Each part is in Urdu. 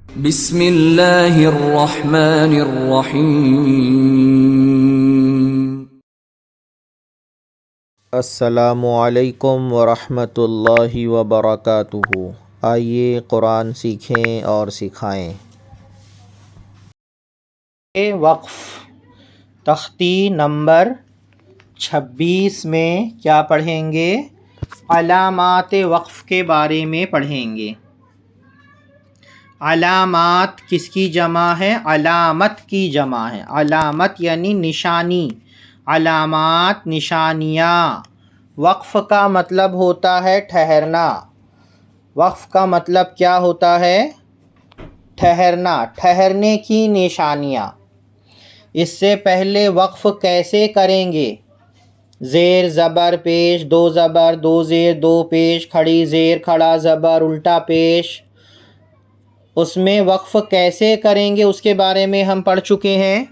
بسم اللہ الرحمن الرحیم۔ السلام علیکم ورحمۃ اللہ وبرکاتہ۔ آئیے قرآن سیکھیں اور سکھائیں۔ وقف تختی نمبر 26 میں کیا پڑھیں گے؟ علامات وقف کے بارے میں پڑھیں گے۔ علامات کس کی جمع ہے؟ علامت کی جمع ہے۔ علامت یعنی نشانی، علامات نشانیاں۔ وقف کا مطلب ہوتا ہے ٹھہرنا۔ وقف کا مطلب کیا ہوتا ہے؟ ٹھہرنا، ٹھہرنے کی نشانیاں۔ اس سے پہلے وقف کیسے کریں گے؟ زیر زبر پیش، دو زبر دو زیر دو پیش، کھڑی زیر کھڑا زبر الٹا پیش۔ اس میں وقف کیسے کریں گے اس کے بارے میں ہم پڑھ چکے ہیں،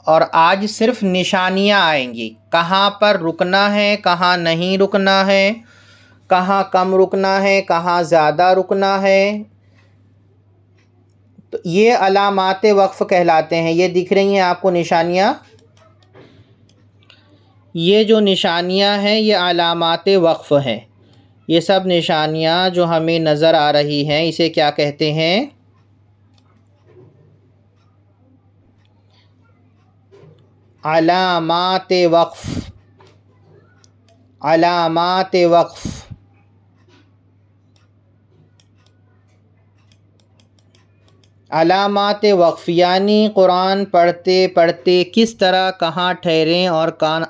اور آج صرف نشانیاں آئیں گی۔ کہاں پر رکنا ہے، کہاں نہیں رکنا ہے، کہاں کم رکنا ہے، کہاں زیادہ رکنا ہے۔ تو یہ علامات وقف کہلاتے ہیں۔ یہ دکھ رہی ہیں آپ کو نشانیاں؟ یہ جو نشانیاں ہیں یہ علامات وقف ہیں۔ یہ سب نشانیاں جو ہمیں نظر آ رہی ہیں اسے کیا کہتے ہیں؟ علامات وقف۔ علامات وقف۔ علامات وقف یعنی قرآن پڑھتے پڑھتے کس طرح کہاں ٹھہریں اور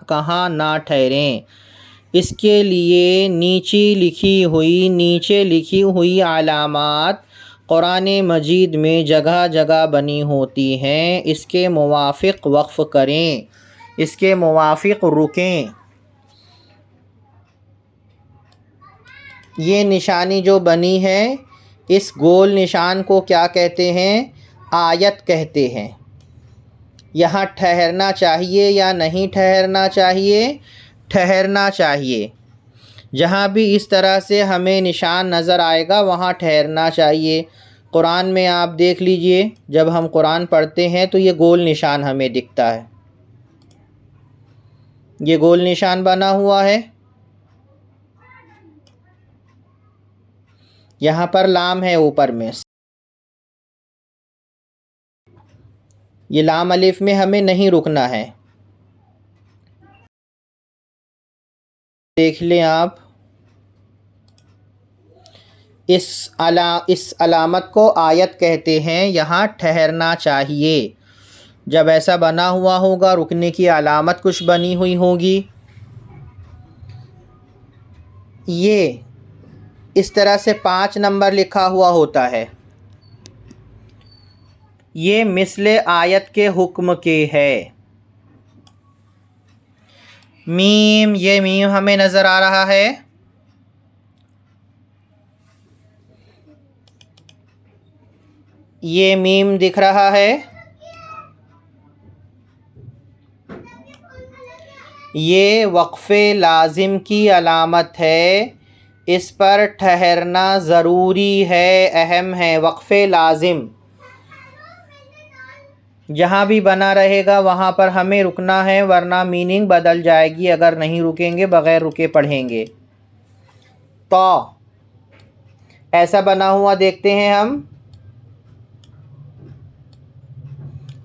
کہاں نہ ٹھہریں، اس کے لیے نیچے لکھی ہوئی علامات قرآن مجید میں جگہ جگہ بنی ہوتی ہیں۔ اس کے موافق وقف کریں، اس کے موافق رکیں۔ یہ نشانی جو بنی ہے، اس گول نشان کو کیا کہتے ہیں؟ آیت کہتے ہیں۔ یہاں ٹھہرنا چاہیے یا نہیں ٹھہرنا چاہیے؟ ٹھہرنا چاہیے۔ جہاں بھی اس طرح سے ہمیں نشان نظر آئے گا وہاں ٹھہرنا چاہیے۔ قرآن میں آپ دیکھ لیجئے، جب ہم قرآن پڑھتے ہیں تو یہ گول نشان ہمیں دکھتا ہے۔ یہ گول نشان بنا ہوا ہے۔ یہاں پر لام ہے اوپر میں، یہ لام الف میں ہمیں نہیں رکنا ہے۔ دیکھ لیں آپ، اس علامت کو آیت کہتے ہیں۔ یہاں ٹھہرنا چاہیے۔ جب ایسا بنا ہوا ہوگا، رکنے کی علامت کچھ بنی ہوئی ہوگی۔ یہ اس طرح سے 5 نمبر لکھا ہوا ہوتا ہے۔ یہ مثل آیت کے حکم کے ہے۔ میم، یہ میم ہمیں نظر آ رہا ہے۔ یہ میم دکھ رہا ہے۔ یہ وقف لازم کی علامت ہے۔ اس پر ٹھہرنا ضروری ہے، اہم ہے۔ وقف لازم جہاں بھی بنا رہے گا وہاں پر ہمیں رکنا ہے، ورنہ میننگ بدل جائے گی اگر نہیں رکیں گے، بغیر رکے پڑھیں گے۔ تو ایسا بنا ہوا دیکھتے ہیں ہم،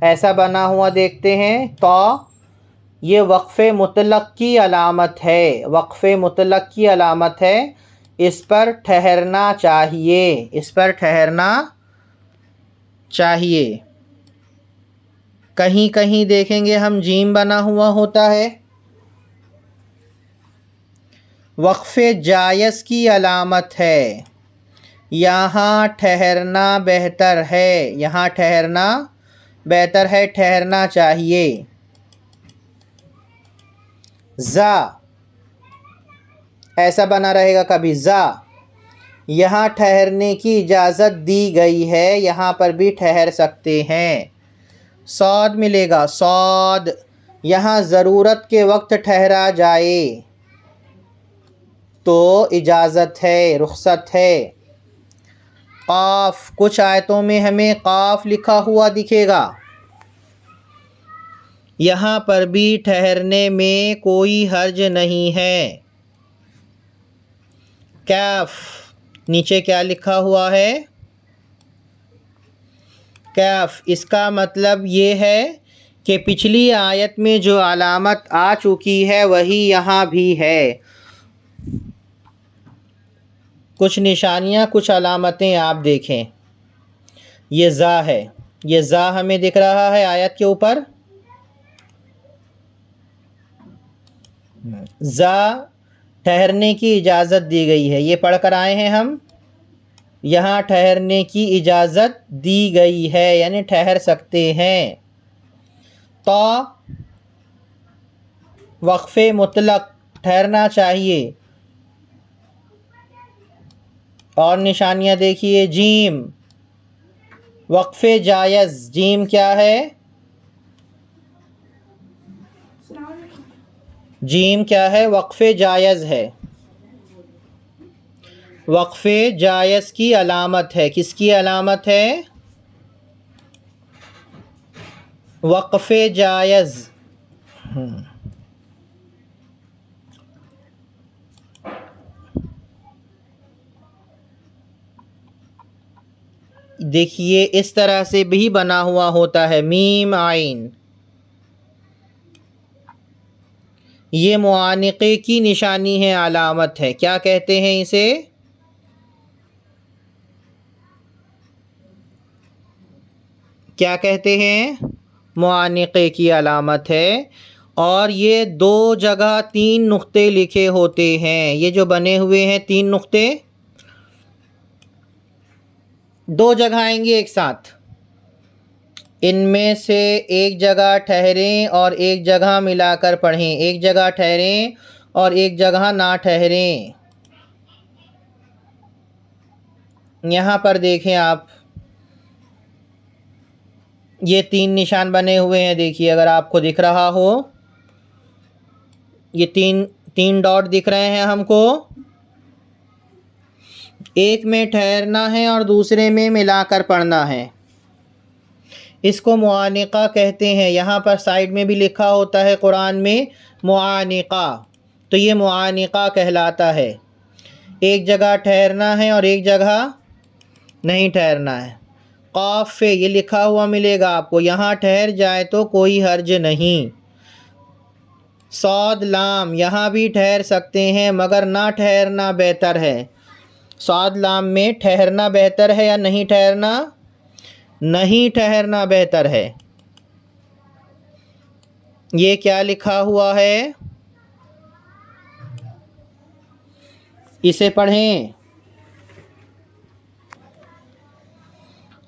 ایسا بنا ہوا دیکھتے ہیں۔ تو یہ وقف مطلق کی علامت ہے، وقف مطلق کی علامت ہے۔ اس پر ٹھہرنا چاہیے، اس پر ٹھہرنا چاہیے۔ کہیں کہیں دیکھیں گے ہم جیم بنا ہوا ہوتا ہے۔ وقف جائز کی علامت ہے۔ یہاں ٹھہرنا بہتر ہے، یہاں ٹھہرنا بہتر ہے، ٹھہرنا چاہیے۔ زا ایسا بنا رہے گا کبھی زا، یہاں ٹھہرنے کی اجازت دی گئی ہے، یہاں پر بھی ٹھہر سکتے ہیں۔ صاد ملے گا، صاد، یہاں ضرورت کے وقت ٹھہرا جائے تو اجازت ہے، رخصت ہے۔ قاف، کچھ آیتوں میں ہمیں قاف لکھا ہوا دکھے گا، یہاں پر بھی ٹھہرنے میں کوئی حرج نہیں ہے۔ کیف، نیچے کیا لکھا ہوا ہے؟ کیف، اس کا مطلب یہ ہے کہ پچھلی آیت میں جو علامت آ چکی ہے وہی یہاں بھی ہے۔ کچھ نشانیاں، کچھ علامتیں آپ دیکھیں۔ یہ زا ہے، یہ زا ہمیں دکھ رہا ہے آیت کے اوپر۔ زا ٹھہرنے کی اجازت دی گئی ہے، یہ پڑھ کر آئے ہیں ہم، یہاں ٹھہرنے کی اجازت دی گئی ہے، یعنی ٹھہر سکتے ہیں۔ تا، وقف مطلق، ٹھہرنا چاہیے۔ اور نشانیاں دیکھیے۔ جیم، وقف جائز، جیم کیا ہے؟ جیم کیا ہے؟ وقف جائز ہے، وقف جائز کی علامت ہے۔ کس کی علامت ہے؟ وقف جائز۔ دیکھیے اس طرح سے بھی بنا ہوا ہوتا ہے، میم عین۔ یہ معانقے کی نشانی ہے، علامت ہے۔ کیا کہتے ہیں اسے؟ کیا کہتے ہیں؟ معانقے کی علامت ہے۔ اور یہ دو جگہ 3 نقطے لکھے ہوتے ہیں، یہ جو بنے ہوئے ہیں 3 نقطے، 2 جگہ آئیں گے ایک ساتھ، ان میں سے ایک جگہ ٹھہریں اور ایک جگہ ملا کر پڑھیں، ایک جگہ ٹھہریں اور ایک جگہ نہ ٹھہریں۔ یہاں پر دیکھیں آپ، یہ 3 نشان بنے ہوئے ہیں، دیکھیے اگر آپ کو دکھ رہا ہو، یہ 3 ڈاٹ دکھ رہے ہیں ہم کو، ایک میں ٹھہرنا ہے اور دوسرے میں ملا کر پڑھنا ہے، اس کو معانقہ کہتے ہیں۔ یہاں پر سائڈ میں بھی لکھا ہوتا ہے قرآن میں معانقہ، تو یہ معانقہ کہلاتا ہے۔ ایک جگہ ٹھہرنا ہے اور ایک جگہ نہیں ٹھہرنا ہے۔ قاف پہ یہ لکھا ہوا ملے گا آپ کو، یہاں ٹھہر جائے تو کوئی حرج نہیں۔ صاد لام، یہاں بھی ٹھہر سکتے ہیں مگر نہ ٹھہرنا بہتر ہے۔ صاد لام میں ٹھہرنا بہتر ہے یا نہیں ٹھہرنا؟ نہیں ٹھہرنا بہتر ہے۔ یہ کیا لکھا ہوا ہے؟ اسے پڑھیں۔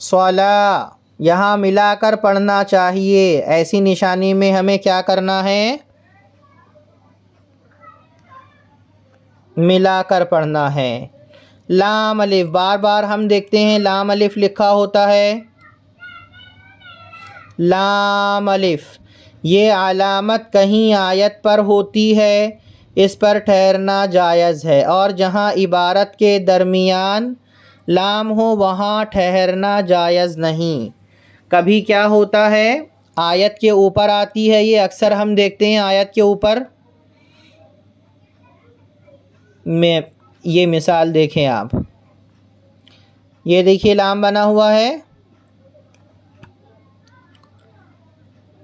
صلا، یہاں ملا کر پڑھنا چاہیے، ایسی نشانی میں ہمیں کیا کرنا ہے؟ ملا کر پڑھنا ہے۔ لام الف، بار بار ہم دیکھتے ہیں لام الف لکھا ہوتا ہے، لام الف، یہ علامت کہیں آیت پر ہوتی ہے، اس پر ٹھہرنا جائز ہے، اور جہاں عبارت کے درمیان لام ہو وہاں ٹھہرنا جائز نہیں۔ کبھی کیا ہوتا ہے، آیت کے اوپر آتی ہے، یہ اکثر ہم دیکھتے ہیں آیت کے اوپر میں، یہ مثال دیکھیں آپ، یہ دیکھیے لام بنا ہوا ہے،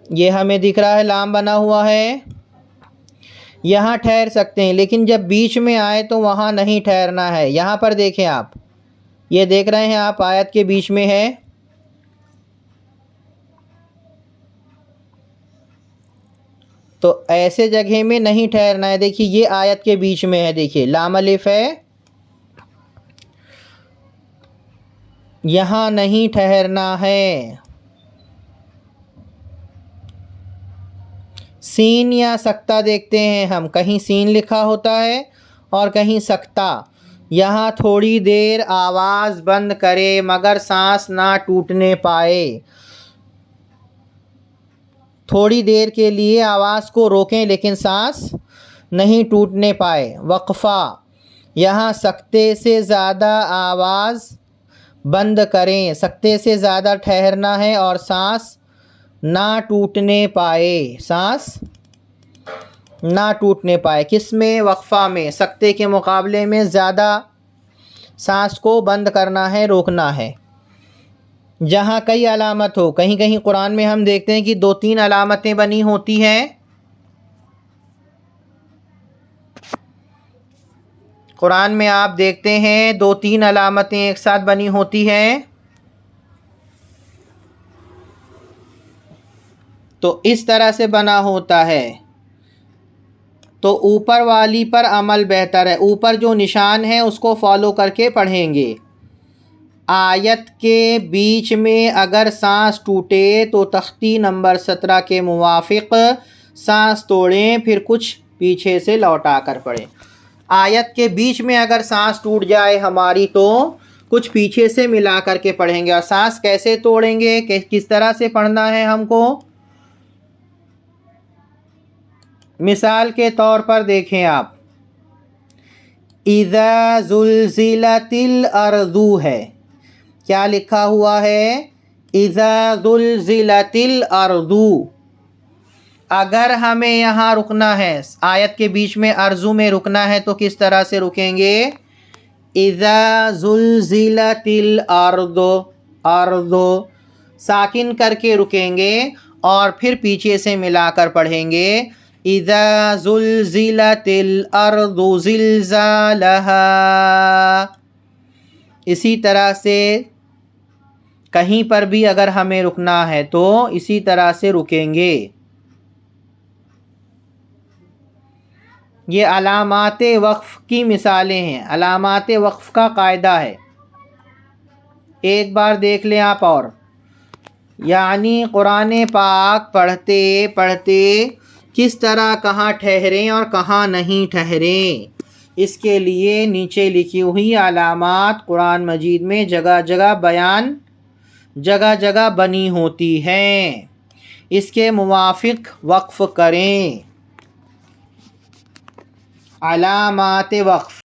یہ ہمیں دکھ رہا ہے لام بنا ہوا ہے، یہاں ٹھہر سکتے ہیں، لیکن جب بیچ میں آئے تو وہاں نہیں ٹھہرنا ہے۔ یہاں پر دیکھیں آپ، یہ دیکھ رہے ہیں آپ آیت کے بیچ میں ہے، تو ایسے جگہ میں نہیں ٹھہرنا ہے۔ دیکھیے یہ آیت کے بیچ میں ہے، دیکھیے لام الف ہے، یہاں نہیں ٹھہرنا ہے۔ سین یا سکتہ دیکھتے ہیں ہم، کہیں سین لکھا ہوتا ہے اور کہیں سکتہ، یہاں تھوڑی دیر آواز بند کرے مگر سانس نہ ٹوٹنے پائے، تھوڑی دیر کے لیے آواز کو روکیں لیکن سانس نہیں ٹوٹنے پائے۔ وقفہ، یہاں سکتے سے زیادہ آواز بند کریں، سکتے سے زیادہ ٹھہرنا ہے اور سانس نہ ٹوٹنے پائے، سانس نہ ٹوٹنے پائے۔ کس میں؟ وقفہ میں، سکتے کے مقابلے میں زیادہ سانس کو بند کرنا ہے، روکنا ہے۔ جہاں کئی علامت ہو، کہیں کہیں قرآن میں ہم دیکھتے ہیں کہ 2-3 علامتیں بنی ہوتی ہیں، قرآن میں آپ دیکھتے ہیں 2-3 علامتیں ایک ساتھ بنی ہوتی ہیں، تو اس طرح سے بنا ہوتا ہے تو اوپر والی پر عمل بہتر ہے، اوپر جو نشان ہے اس کو فالو کر کے پڑھیں گے۔ آیت کے بیچ میں اگر سانس ٹوٹے تو تختی نمبر 17 کے موافق سانس توڑیں، پھر کچھ پیچھے سے لوٹا کر پڑھیں۔ آیت کے بیچ میں اگر سانس ٹوٹ جائے ہماری تو کچھ پیچھے سے ملا کر کے پڑھیں گے۔ اور سانس کیسے توڑیں گے، کس طرح سے پڑھنا ہے ہم کو؟ مثال کے طور پر دیکھیں آپ، اذا زلزلت الارض ہے، کیا لکھا ہوا ہے؟ اذا زلزلت الارض۔ اگر ہمیں یہاں رکنا ہے، آیت کے بیچ میں ارضو میں رکنا ہے تو کس طرح سے رکیں گے؟ اذا زلزلت الارض، ارض ساکن کر کے رکیں گے اور پھر پیچھے سے ملا کر پڑھیں گے اذا زلزلت الارض زلزالها۔ اسی طرح سے کہیں پر بھی اگر ہمیں رکنا ہے تو اسی طرح سے رکیں گے۔ یہ علامات وقف کی مثالیں ہیں، علامات وقف کا قاعدہ ہے، ایک بار دیکھ لیں آپ۔ اور یعنی قرآن پاک پڑھتے پڑھتے کس طرح کہاں ٹھہریں اور کہاں نہیں ٹھہریں، اس کے لیے نیچے لکھی ہوئی علامات قرآن مجید میں جگہ جگہ بنی ہوتی ہیں، اس کے موافق وقف کریں۔ علامات وقف